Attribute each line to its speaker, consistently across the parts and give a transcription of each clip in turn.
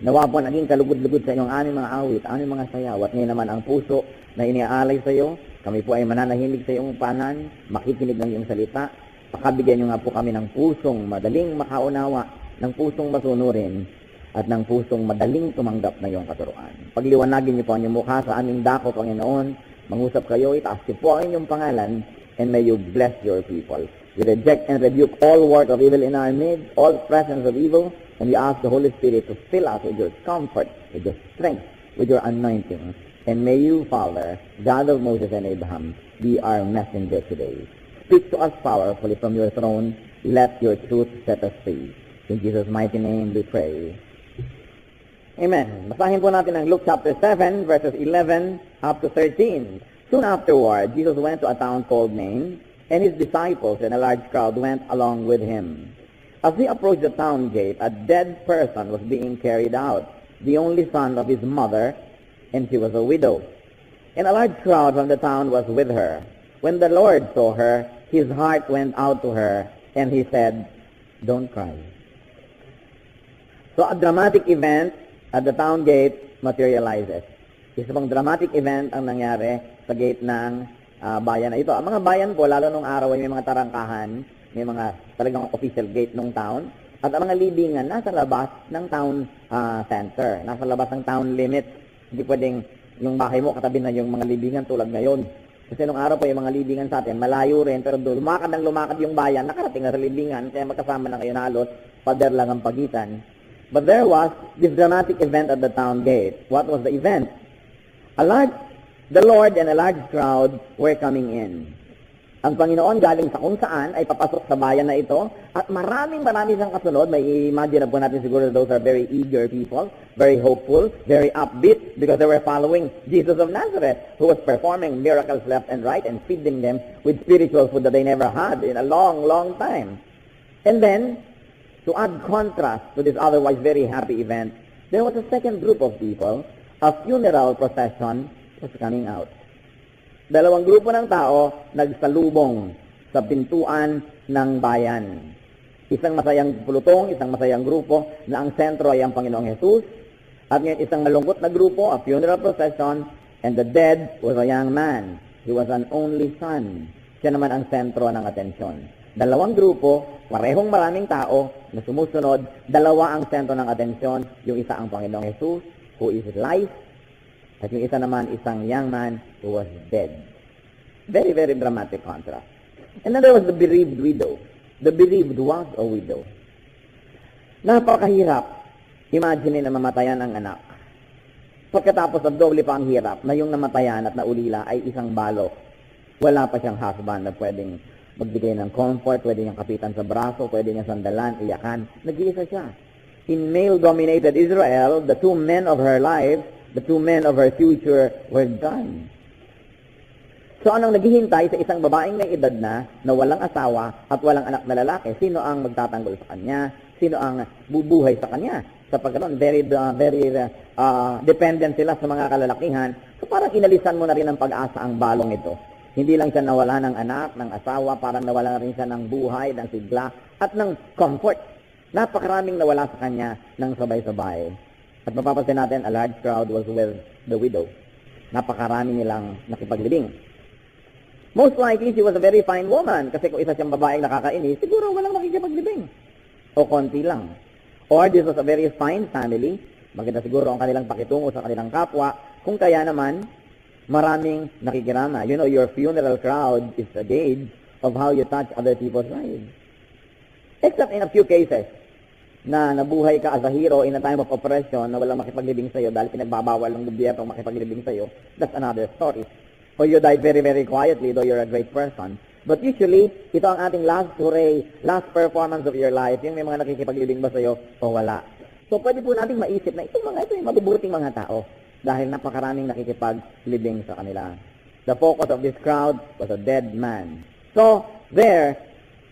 Speaker 1: Nawa po naging kalugod-lugod sa inyong aming mga awit, aming mga sayaw, at ngayon naman ang puso na iniaalay sa iyo. Kami po ay mananahimik sa iyong panan, makikinig ng iyong salita. Pakabigyan niyo nga po kami ng pusong madaling makaunawa, ng pusong masunurin, at ng pusong madaling tumanggap na iyong katuruan. Pagliwanagin niyo po ang iyong mukha sa aming dako, Panginoon. Mangusap kayo, itaas niyo po ang inyong pangalan, and may you bless your people. We reject and rebuke all work of evil in our midst, all presence of evil, and we ask the Holy Spirit to fill us with your comfort, with your strength, with your anointing. And may you, Father, God of Moses and Abraham, be our messenger today. Speak to us powerfully from your throne. Let your truth set us free. In Jesus' mighty name we pray. Amen. Basahin po natin ang Luke chapter 7, verses 11 up to 13. Soon afterward, Jesus went to a town called Nain, and his disciples and a large crowd went along with him. As he approached the town gate, a dead person was being carried out, the only son of his mother, and she was a widow. And a large crowd from the town was with her. When the Lord saw her, his heart went out to her, and he said, "Don't cry." So a dramatic event at the town gate materializes. Isa pang dramatic event ang nangyari sa gate ng bayan na ito. Ang mga bayan po, lalo nung araw, may mga tarangkahan, may mga talagang official gate ng town, at ang mga libingan nasa labas ng town center, nasa labas ng town limit. Hindi pwedeng yung bahay mo katabi na yung mga libingan tulad ngayon. Kasi nung araw po yung mga libingan sa atin, malayo rin, pero doon lumakad ng lumakad yung bayan, nakarating na sa libingan, kaya magkasama na kayo na halos, pader lang ang pagitan. But there was this dramatic event at the town gate. What was the event? The Lord and a large crowd were coming in. Ang Panginoon galing sa kung saan ay papasok sa bayan na ito, at marami siyang kasunod. May imagine na po natin siguro those are very eager people, very hopeful, very upbeat, because they were following Jesus of Nazareth, who was performing miracles left and right and feeding them with spiritual food that they never had in a long time. And then, to add contrast to this otherwise very happy event, there was a second group of people. A funeral procession was coming out. Dalawang grupo ng tao nagsalubong sa pintuan ng bayan. Isang masayang pulutong, isang masayang grupo na ang sentro ay ang Panginoong Jesus. At ngayon isang malungkot na grupo, a funeral procession, and the dead was a young man. He was an only son. Siya naman ang sentro ng atensyon. Dalawang grupo, parehong maraming tao na sumusunod, dalawa ang sentro ng atensyon. Yung isa ang Panginoong Jesus, who is life, at yung isa naman, isang young man who was dead. Very dramatic contrast. And then there was the bereaved widow. The bereaved was a widow. Napakahirap. Imagine na mamatayan ang anak. Pagkatapos ng doble pa ang hirap, na yung namatayan at naulila ay isang balo. Wala pa siyang husband na pwedeng magbigay ng comfort, pwede niyang kapitan sa braso, pwede niyang sandalan, iyakan. Nag-iisa siya. In male-dominated Israel, the two men of her life, the two men of her future were gone. So anong naghihintay sa isang babaeng may edad na walang asawa at walang anak na lalaki? Sino ang magtatanggol sa kanya? Sino ang bubuhay sa kanya? Sapagkat very dependent sila sa mga kalalakihan. So parang inalisan mo na rin ng pag-asa ang balong ito. Hindi lang siya nawala ng anak, ng asawa, parang nawala na rin siya ng buhay, ng sigla, at ng comfort. Napakaraming nawala sa kanya ng sabay-sabay. At mapapansin natin, a large crowd was with the widow. Napakarami nilang nakipaglibing. Most likely, she was a very fine woman. Kasi kung isa siyang babaeng nakakainis, siguro walang nakikipaglibing. O konti lang. Or this was a very fine family. Maganda siguro ang kanilang pakitungo sa kanilang kapwa. Kung kaya naman, maraming nakikirama. You know, your funeral crowd is a gauge of how you touch other people's lives. Except in a few cases, na nabuhay ka as a hero in a time of oppression na walang makipaglibing sa'yo dahil pinagbabawal ng gobyerno makipaglibing sa'yo, that's another story. Or you died very quietly though you're a great person. But usually, ito ang ating last hooray, last performance of your life, yung may mga nakikipaglibing ba sa'yo o wala. So pwede po natin maisip na ito yung mabubuting mga tao dahil napakaraming nakikipaglibing sa kanila. The focus of this crowd was a dead man. So, there,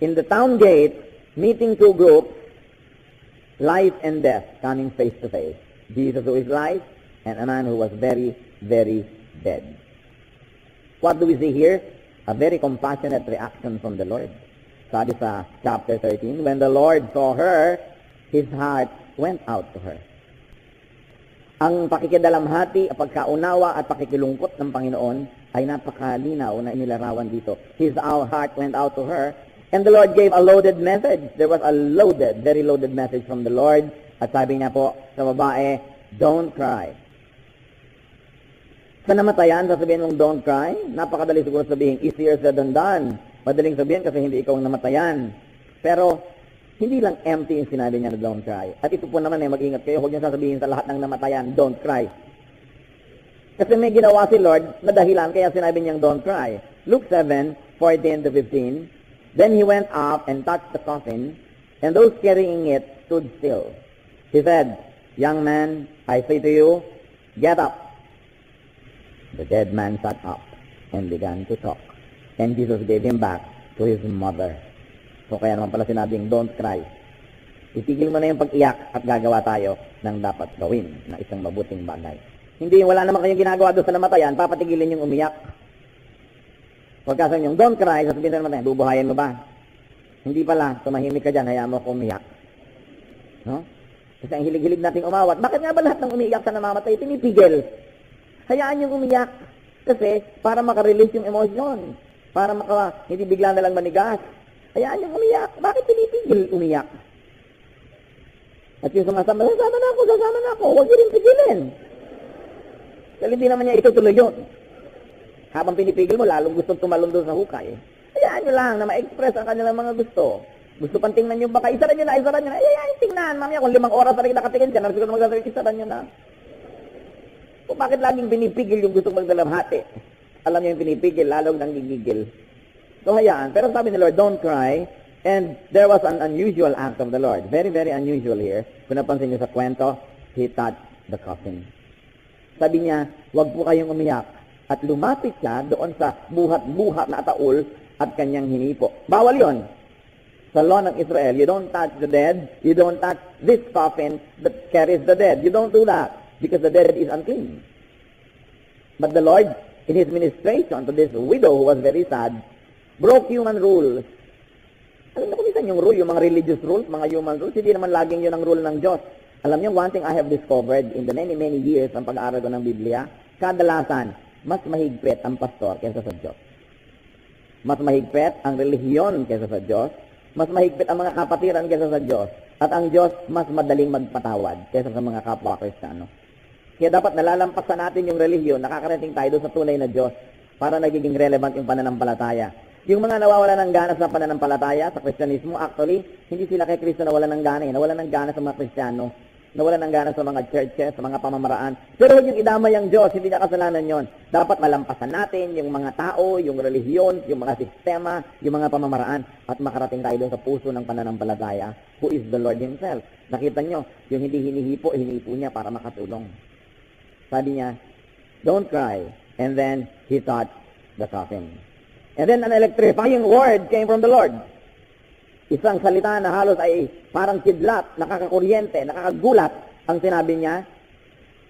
Speaker 1: in the town gate, meeting two groups, life and death coming face to face. Jesus who is life and a man who was very dead. What do we see here? A very compassionate reaction from the Lord. Sabi sa chapter 13, when the Lord saw her, his heart went out to her. Ang pakikidalamhati, pagkaunawa at pakikilungkot ng Panginoon ay napakalinaw na inilarawan dito. His heart went out to her, and the Lord gave a loaded message. There was a loaded, very loaded message from the Lord. At sabi niya po sa babae, don't cry. Sa namatayan, sasabihin mong don't cry, napakadali siguro sabihin, easier said than done. Madaling sabihin kasi hindi ikaw ang namatayan. Pero, hindi lang empty yung sinabi niya na don't cry. At ito po naman mag-ingat kayo, huwag niyo sasabihin sa lahat ng namatayan, don't cry. Kasi may ginawa si Lord na dahilan kaya sinabi niyang don't cry. Luke 7:14-15, then he went up and touched the coffin, and those carrying it stood still. He said, young man, I say to you, get up. The dead man sat up and began to talk. And Jesus gave him back to his mother. So kaya naman pala sinabing, don't cry. Itigil mo na yung pag-iyak at gagawa tayo ng dapat gawin na isang mabuting bagay. Hindi, wala naman kayong ginagawa doon sa namatayan, papatigilin yung umiyak. Pagkasabi yung, don't cry, sasabihin sa namatayan, bubuhayin mo ba? Hindi pala, tumahimik ka dyan, hayaan mo ako umiyak. No? Kasi ang hilig-hilig nating umawat. Bakit nga ba lahat ng umiiyak sa namamatay, tinipigil? Hayaan yung umiyak. Kasi, para makarelease yung emosyon. Para hindi bigla na lang manigas. Hayaan yung umiyak. Bakit pinipigil umiyak? At yung sumasama na ako. Huwag niyo rin pigilin. Dahil hindi naman niya itutuloy yun. Habang pinipigil mo, lalong gustong tumalon doon sa hukay. Hayaan nyo lang na ma-express ang kanilang mga gusto. Gusto pang tingnan nyo baka, isaran nyo na. Ay, tingnan, mami, kung 5 oras na rin nakatingin ka, nasiguro magsasabi, isaran nyo na. Kung bakit laging pinipigil yung gustong magdalamhati? Alam nyo yung pinipigil, lalong nang gigigil. So, hayaan. Pero sabi ni Lord, don't cry. And there was an unusual act of the Lord. Very, very unusual here. Kung napansin nyo sa kwento, he touched the coffin. Sabi niya, huwag po kayong umiyak. At lumapit siya doon sa buhat-buhat na ataul at kanyang hinipo. Bawal yon. Sa law ng Israel, you don't touch the dead. You don't touch this coffin that carries the dead. You don't do that because the dead is unclean. But the Lord, in His ministration to this widow who was very sad, broke human rules. Alam niyo kung yung rule, yung mga religious rules, mga human rules, hindi naman laging yun ang rule ng Diyos. Alam niyo, one thing I have discovered in the many, many years ng pag-aaral ko ng Biblia, kadalasan, mas mahigpit ang pastor kaysa sa Diyos. Mas mahigpit ang relihiyon kaysa sa Diyos. Mas mahigpit ang mga kapatiran kaysa sa Diyos. At ang Diyos, mas madaling magpatawad kaysa sa mga kapwa Kristiyano. Kaya dapat nalalampasan natin yung relihiyon, nakakarating tayo doon sa tunay na Diyos para nagiging relevant yung pananampalataya. Yung mga nawawala ng gana sa pananampalataya, sa Kristyanismo, actually, hindi sila kay Kristo nawala ng gana. Nawala ng gana sa mga Kristiyano. Nawala ng gana sa mga churches, sa mga pamamaraan. Pero huwag yung idamay ang Diyos, hindi niya kasalanan yon. Dapat malampasan natin yung mga tao, yung relihiyon, yung mga sistema, yung mga pamamaraan, at makarating tayo doon sa puso ng pananampalataya, who is the Lord Himself. Nakita nyo, yung hindi hinihipo niya para makatulong. Sabi niya, don't cry. And then, he touched the coffin. And then, an electrifying word came from the Lord. Isang salita na halos ay parang kidlat, nakakakuryente, nakakagulat ang sinabi niya.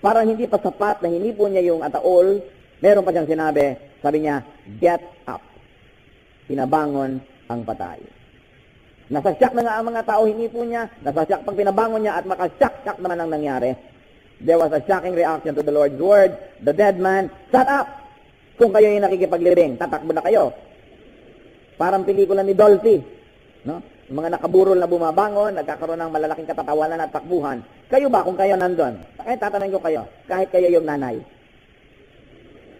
Speaker 1: Parang hindi pa sapat na hinipo niya yung ataol, meron pa siyang sinabi, sabi niya, get up. Pinabangon ang patay. Nasasyak na nga ang mga tao, hinipo niya, nasasyak pag pinabangon niya at makasyak naman ang nangyari. There was a shocking reaction to the Lord's word. The dead man sat up. Kung kayo yung nakikipaglibing, tatakbo na kayo. Parang pelikula ni Dolphy. No? Mga nakaburol na bumabangon, nagkakaroon ng malalaking katatawanan at takbuhan. Kayo ba kung kayo nandun? Kahit tatanungin ko kayo, kahit kayo yung nanay.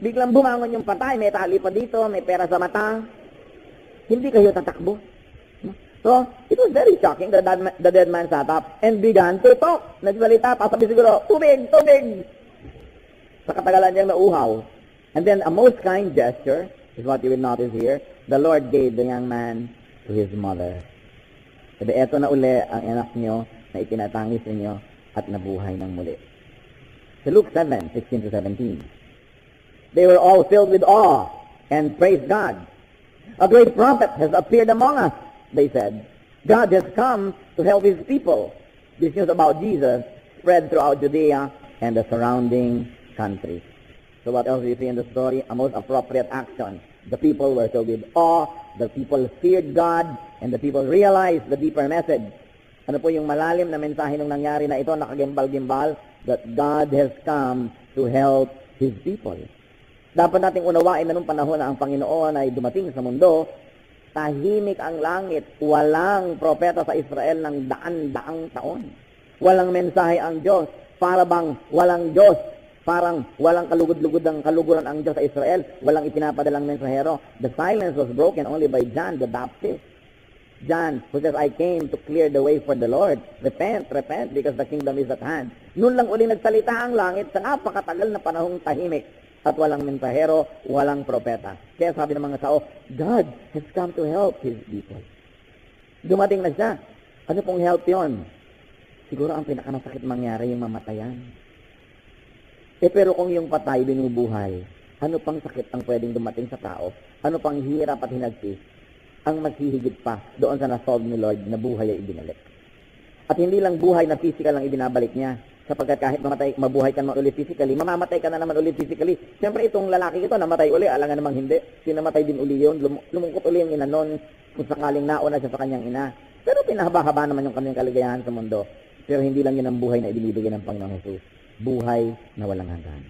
Speaker 1: Biglang bumangon yung patay, may tali pa dito, may pera sa mata. Hindi kayo tatakbo. No? So, it was very shocking that the dead man sat up and began to talk. Nagsalita pa, sabi siguro, tubig, tubig! Sa katagalan niyang nauhaw. And then a most kind gesture is what you will notice here. The Lord gave the young man to his mother. Sabi, eto na uli ang anak niyo na itinatangis ninyo at nabuhay ng muli. So Luke 7:16-17. They were all filled with awe and praised God. A great prophet has appeared among us, they said. God has come to help His people. This news about Jesus spread throughout Judea and the surrounding countries. So what else do you see in the story? A most appropriate action. The people were filled with awe, the people feared God, and the people realized the deeper message. Ano po yung malalim na mensahe nung nangyari na ito, nakagimbal-gimbal? that God has come to help His people. Dapat nating unawain na nung panahon na ang Panginoon ay dumating sa mundo, tahimik ang langit, walang propeta sa Israel ng daan-daang taon. Walang mensahe ang Diyos, para bang walang Diyos, parang walang kalugod-lugod ang kaluguran ang Diyos sa Israel, walang ipinapadalang mensahero. The silence was broken only by John the Baptist. John, who says, I came to clear the way for the Lord. Repent, repent, because the kingdom is at hand. Noon lang uli nagsalita ang langit sa napakatagal na panahong tahimik at walang mensahero, walang propeta. Kaya sabi ng mga tao, God has come to help His people. Dumating na siya. Ano pong help yon? Siguro ang pinakamasakit mangyari yung mamatayan. Pero kung yung patay binubuhay, ano pang sakit ang pwedeng dumating sa tao? Ano pang hirap at hinagpis ang maghihigit pa doon sa nasolve ni Lord na buhay ay ibinalik? At hindi lang buhay na physical ang ibinabalik niya, sapagkat kahit mabuhay ka naman ulit physically, mamamatay ka na naman ulit physically. Siyempre itong lalaki ito, namatay uli, alangan namang hindi. Sinamatay din uli yun, lumungkot uli yung ina noon, kung sakaling nauna siya sa kanyang ina. Pero pinahaba-haba naman yung kanyang kaligayahan sa mundo. Pero hindi lang yun ang buhay na ibinibigay ng Panginoong Jesus. Buhay na walang hanggan.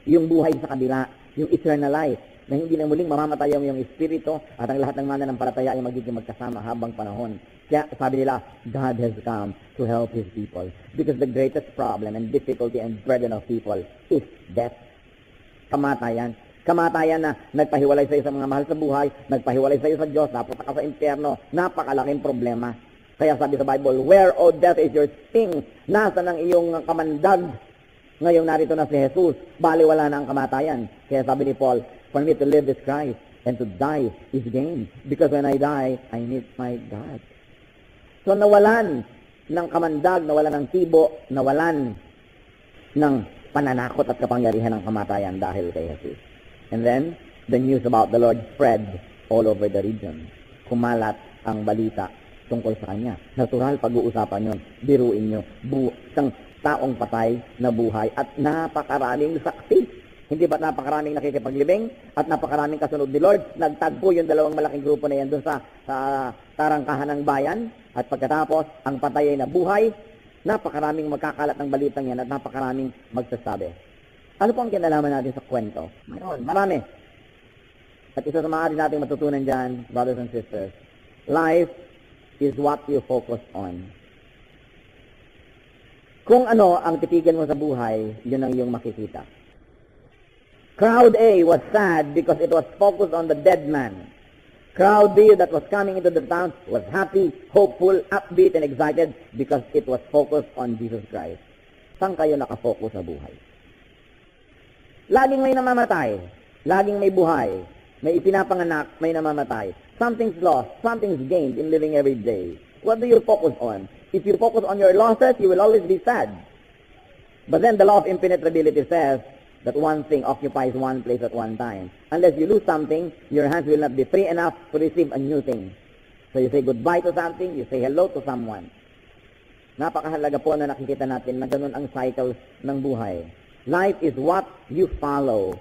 Speaker 1: Yung buhay sa kabila, yung eternal life, na hindi na muling mamamatay yung espiritu at ang lahat ng mananampalataya ay magiging magkasama habang panahon. Kaya sabi nila, God has come to help His people because the greatest problem and difficulty and burden of people is death. Kamatayan. Kamatayan na nagpahiwalay sa iyo sa mga mahal sa buhay, nagpahiwalay sa iyo sa Diyos, napunta ka sa impyerno, napakalaking problema. Kaya sabi sa Bible, where, O death, is your sting? Nasaan ang iyong kamandag? Ngayon narito na si Jesus, baliwala na ang kamatayan. Kaya sabi ni Paul, for me to live is Christ, and to die is gain. Because when I die, I meet my God. So nawalan ng kamandag, nawalan ng tibo, nawalan ng pananakot at kapangyarihan ng kamatayan dahil kay Jesus. And then, the news about the Lord spread all over the region. Kumalat ang balita tungkol sa Kanya. Natural, pag-uusapan yun. Biruin nyo. Isang taong patay na buhay at napakaraming saksi. Hindi ba napakaraming nakikipaglibing at napakaraming kasunod ni Lord? Nagtagpo yung dalawang malaking grupo na yan doon sa tarangkahan ng bayan. At pagkatapos, ang patay ay nabuhay, napakaraming magkakalat ng balitang yan at napakaraming magsasabi. Ano po ang kinalaman natin sa kwento? Mayroon, marami. At isa sa maaari natin matutunan dyan, brothers and sisters, life is what you focus on. Kung ano ang titigan mo sa buhay, yun ang iyong makikita. Crowd A was sad because it was focused on the dead man. Crowd B that was coming into the town was happy, hopeful, upbeat, and excited because it was focused on Jesus Christ. Saan kayo nakafocus sa buhay? Laging may namamatay, laging may buhay, may ipinapanganak, may namamatay. Something's lost, something's gained in living every day. What do you focus on? If you focus on your losses, you will always be sad. But then the law of impenetrability says that one thing occupies one place at one time. Unless you lose something, your hands will not be free enough to receive a new thing. So you say goodbye to something, you say hello to someone. Napakahalaga po na nakikita natin na ganun ang cycle ng buhay. Life is what you follow.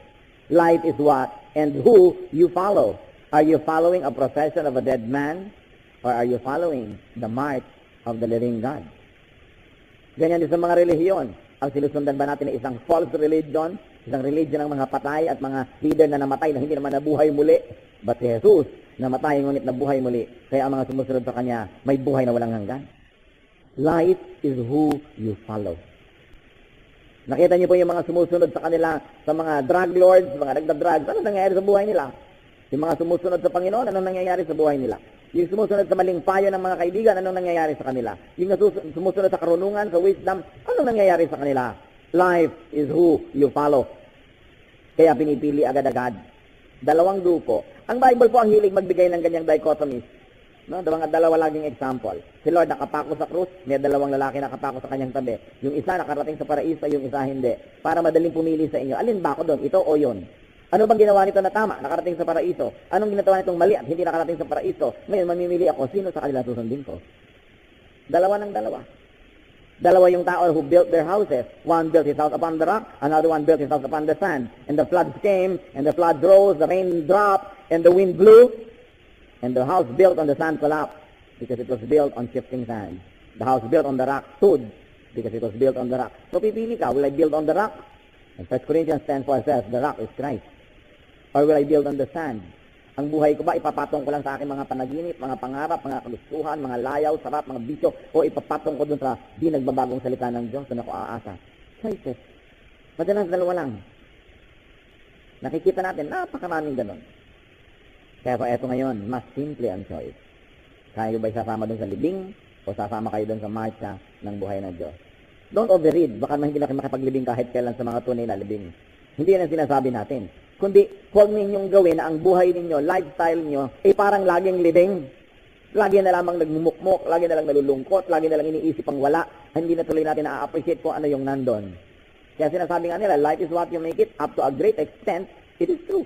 Speaker 1: Life is what and who you follow. Are you following a procession of a dead man? Or are you following the march of the living God? Ganyan din sa mga relihiyon. Ang sinusundan ba natin ay isang false religion, isang religion ng mga patay at mga leader na namatay na hindi naman nabuhay muli. But si Jesus, namatay ngunit nabuhay muli. Kaya ang mga sumusunod sa Kanya, may buhay na walang hanggan. Life is who you follow. Nakita niyo po yung mga sumusunod sa kanila, sa mga drug lords, mga nagda-drugs, ano nangyayari sa buhay nila? Yung mga sumusunod sa Panginoon, anong nangyayari sa buhay nila? Yung sumusunod sa maling payo ng mga kaibigan, anong nangyayari sa kanila? Yung sumusunod sa karunungan, sa wisdom, anong nangyayari sa kanila? Life is who you follow. Kaya pinipili agad-agad. Dalawang grupo. Ang Bible po ang hilig magbigay ng ganyang dichotomies. No? Dalawa laging example. Si Lord nakapako sa krus, may dalawang lalaki nakapako sa kanyang tabi. Yung isa nakarating sa paraiso, yung isa hindi. Para madaling pumili sa inyo. Alin ba ako doon? Ito o yun? Ano bang ginawa nito na tama? Nakarating sa paraiso. Anong ginagawa nitong mali at hindi nakarating sa paraiso? Ngayon, mamimili ako. Sino sa kanila susundin ko? Dalawa ng dalawa. Dalawa yung tao who built their houses. One built his house upon the rock, another one built his house upon the sand. And the floods came, and the flood rose, the rain dropped, and the wind blew, and the house built on the sand collapsed because it was built on shifting sand. The house built on the rock stood because it was built on the rock. So pipili ka, will I build on the rock? And 1 Corinthians 10:4 says, the rock is Christ. Or will I build on the sand? Ang buhay ko ba, ipapatong ko lang sa aking mga panaginip, mga pangarap, mga kagustuhan, mga layaw, sarap, mga bisyo, o ipapatong ko dun sa di nagbabagong salita ng Diyos, doon ako aasa? Choices. Madalas dalawa lang. Nakikita natin, napakaraming ganun. Kaya po, eto ngayon, mas simple ang choice. Kaya ba sasama dun sa libing, o sasama kayo dun sa marcha ng buhay ng Diyos? Don't overread. Baka hindi na kayo makipaglibing kahit kailan sa mga tunay na libing. Hindi yan ang sinasabi natin. Kundi, huwag ninyong gawin na ang buhay ninyo, lifestyle nyo, parang laging libing. Lagi na lamang nagmumukmok, lagi na lang nalulungkot, lagi na lang iniisip ang wala. Hindi na tuloy natin na-appreciate kung ano yung nandun. Kaya sinasabi nga nila, life is what you make it. Up to a great extent, it is true.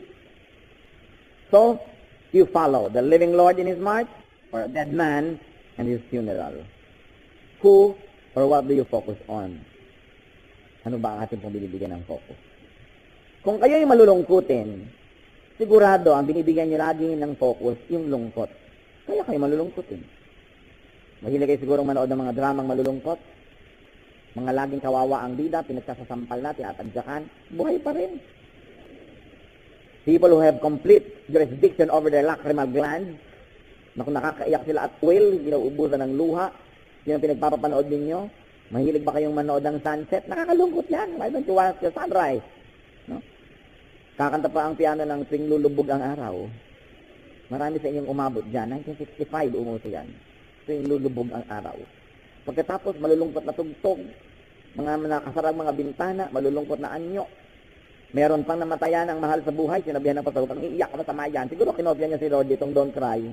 Speaker 1: So, you follow the living Lord in His march, or a dead man and his funeral. Who or what do you focus on? Ano ba ang ating pong binibigyan ng focus? Kung kayo yung malulungkutin, sigurado ang binibigyan niyo lagi ng focus yung lungkot. Kaya kayo malulungkutin. Mahilig kayo siguro manood ng mga dramang malulungkot. Mga laging kawawa ang bida, pinagsasasampal na, tinatadyakan, buhay pa rin. People who have complete jurisdiction over their lacrimal glands, na kung nakakaiyak sila at will, hindi na ubusan ng luha, yun ang pinagpapapanood ninyo. Mahilig ba kayong manood ng sunset? Nakakalungkot yan. Why don't you watch the sunrise? No? Kakanta pa ang piano ng Tuwing Lulubog ang Araw. Marami sa inyong umabot dyan. 1965 umuso yan. Tuwing Lulubog ang Araw. Pagkatapos, malulungkot na tugtog. Mga nakasarang mga bintana, malulungkot na anyo. Meron pang namatayan ang mahal sa buhay. Sinabihan ng pastor, pag iiyak ka masama yan. Siguro kinopya niya si Lord itong don't cry.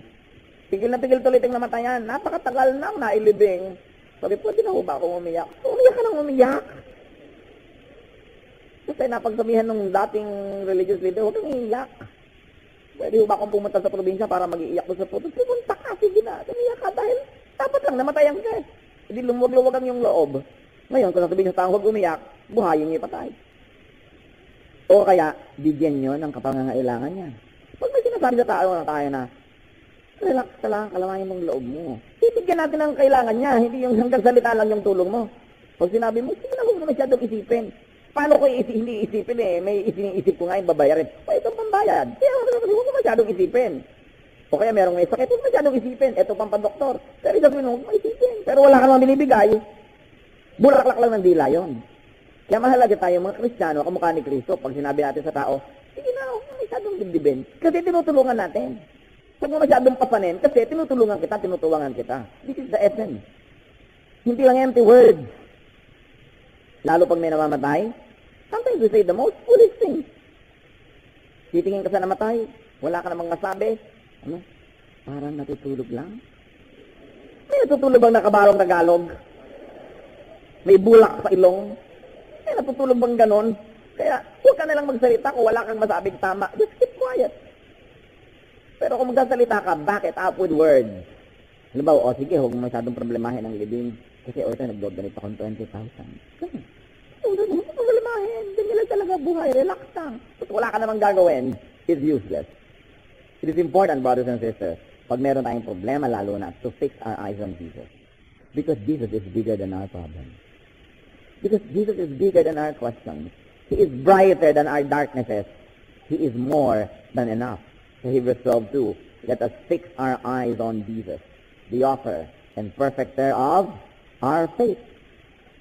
Speaker 1: Tigil na tigil tuloy itong namatayan. Napakatagal na nailibing. Sabi, pwede na ho ba akong umiyak? Umiyak ka nang umiyak. Kasi napagsabihan ng dating religious leader, huwag kang iiyak. Pwede ho ba akong pumunta sa probinsya para mag-iiyak ko sa puto? Pumunta ka, sige na. Umiyak ka dahil dapat lang namatayan ka. Hindi lumuwag-luwag ang yung loob. Ngayon, kung sasabihin sa tao, huwag umiyak, buhayin niya patay. O kaya, bigyan nyo ng kapangangailangan niya. Pag may sinasabi sa tao na tayo na, relax ka lang, kalamayin mong loob mo. Bibigyan natin ang kailangan niya, hindi yung hanggang salita lang yung tulong mo. Pag sinabi mo, sige na, huwag mo masyadong isipin. Paano ko hindi isipin may isip ko nga yung babayarin. O, itong pambayad. Kaya huwag mo masyadong isipin. O kaya merong may sakit, huwag mo masyadong isipin. Ito pang pandoktor. Pero isasabihin mo, huwag mo isipin. Pero wala ka naman binibigay. Bulaklak lang ng dila yun. Kaya mahalaga tayo mga Kristiyano, kamukha ni Kristo. Pag sinabi natin sa tao, sige na, huwag mo masyadong dibdibin. Kasi tinutulungan natin. Huwag mo masyadong papanin kasi tinutulungan kita, tinutuwangan kita. This is the essence. Hindi lang empty words. Lalo pag may namamatay, sometimes we say the most foolish things. Titingin ka sa namatay, wala ka namang masabi. Ano? Parang natutulog lang. May natutulog bang nakabarong Tagalog? May bulak sa ilong? May natutulog bang ganon? Kaya huwag ka nalang magsalita kung wala kang masabing tama. Just keep quiet. Pero kung magsasalita ka, back it up with words. Halimbawa, sige, huwag mo masyadong problemahin ang living. Kasi, ito, nag-donate akong 20,000. Ganun. Huwag mo problemahin. Ganyan lang talaga buhay. Relax lang. At wala ka namang gagawin. It's useless. It is important, brothers and sisters, pag meron tayong problema, lalo na, to fix our eyes on Jesus. Because Jesus is bigger than our problems. Because Jesus is bigger than our questions. He is brighter than our darknesses. He is more than enough. So Hebrews 12:2, let us fix our eyes on Jesus, the author and perfecter of our faith.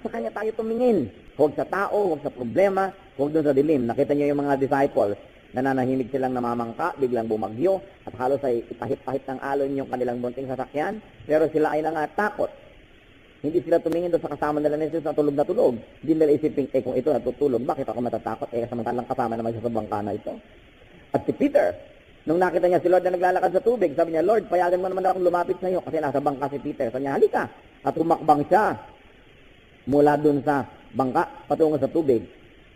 Speaker 1: Sa Kanya tayo tumingin. Huwag sa tao, huwag sa problema, huwag doon sa dilim. Nakita niyo yung mga disciples, nananahimik silang namamangka, biglang bumagyo, at halos ay ipahit-pahit ng alon yung kanilang bunting sasakyan, pero sila ay nangatakot. Hindi sila tumingin doon sa kasama nila ni Jesus na tulog na tulog. Hindi nila isipin, kung ito natutulog, bakit ako matatakot? Samantalang kasama naman siya sa bangka na ito. At si Peter, nung nakita niya si Lord na naglalakad sa tubig, sabi niya, Lord, payagan mo naman akong lumapit sa iyo kasi nasa bangka si Peter. Sabi niya, halika. At humakbang siya mula dun sa bangka patungo sa tubig.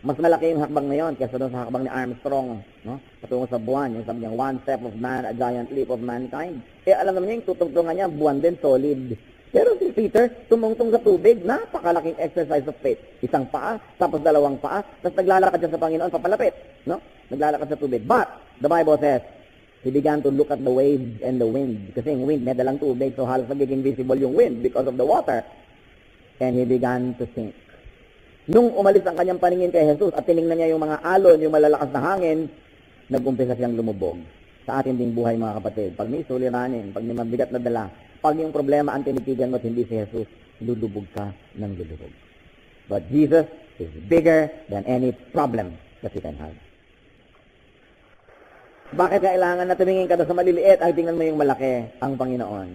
Speaker 1: Mas malaki yung hakbang na yun kaysa doon sa hakbang ni Armstrong, no? Patungo sa buwan. Yung sabi niya, one step of man, a giant leap of mankind. Alam naman niya, yung tutugtungan niya, buwan din, solid. Pero si Peter, tumungtong sa tubig, napakalaking exercise of faith. Isang paa, tapos dalawang paa, tapos naglalakad siya sa Panginoon, papalapit, no? Naglalakad sa tubig. But, the Bible says, he began to look at the waves and the wind. Kasi yung wind, may dalang tubig, so halos nagiging visible yung wind because of the water. and he began to sink. Nung umalis ang kanyang paningin kay Jesus at tiningnan niya yung mga alon, yung malalakas na hangin, nag-umpisa siyang lumubog. Sa ating ding buhay, mga kapatid, pag may suliranin, pag may mabigat na dala, pag yung problema ang tinitigan mo at hindi si Jesus, lulubog ka ng lulubog. But Jesus is bigger than any problem that you can have. Bakit kailangan na tumingin ka sa maliliit ay tingnan mo yung malaki, ang Panginoon?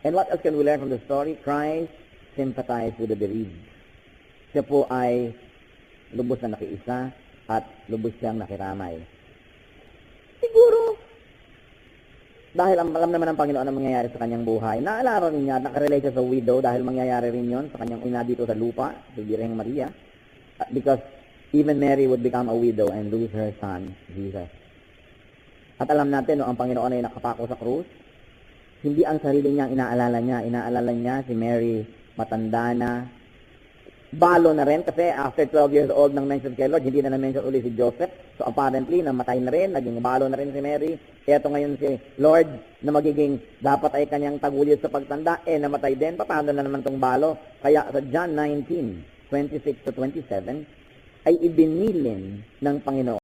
Speaker 1: And what else can we learn from the story? Christ sympathized with the bereaved. Siya po ay lubos na nakiisa at lubos siyang nakiramay. Siguro, dahil alam naman ng Panginoon ang mangyayari sa kanyang buhay, naalala rin niya, nakarelate siya sa widow dahil mangyayari rin yon sa kanyang ina dito sa lupa, sa Birheng Maria, because even Mary would become a widow and lose her son, Jesus. At alam natin, no, ang Panginoon ay nakapako sa krus, hindi ang sarili niya inaalala niya si Mary, matanda na, balo na rin, kasi after 12 years old nang mention kay Lord, hindi na na-mention ulit si Joseph. So apparently, namatay na rin, naging balo na rin si Mary. Eto ngayon si Lord, na magiging dapat ay kanyang taguyod sa pagtanda, namatay din. Paano na naman tong balo? Kaya sa John 19:26-27, ay ibinilin ng Panginoon